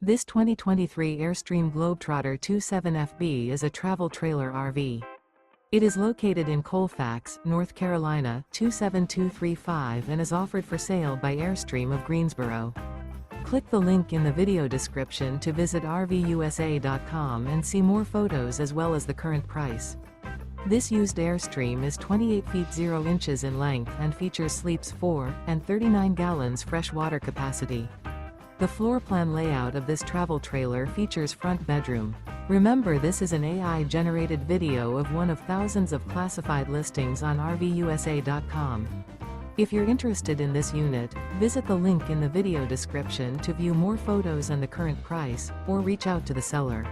This 2023 Airstream Globetrotter 27FB is a travel trailer RV. It is located in Colfax, North Carolina 27235 and is offered for sale by Airstream of Greensboro. Click the link in the video description to visit RVUSA.com and see more photos as well as the current price. This used Airstream is 28 feet 0 inches in length and features sleeps 4 and 39 gallons fresh water capacity. The floor plan layout of this travel trailer features front bedroom. Remember, this is an AI-generated video of one of thousands of classified listings on RVUSA.com. If you're interested in this unit, visit the link in the video description to view more photos and the current price, or reach out to the seller.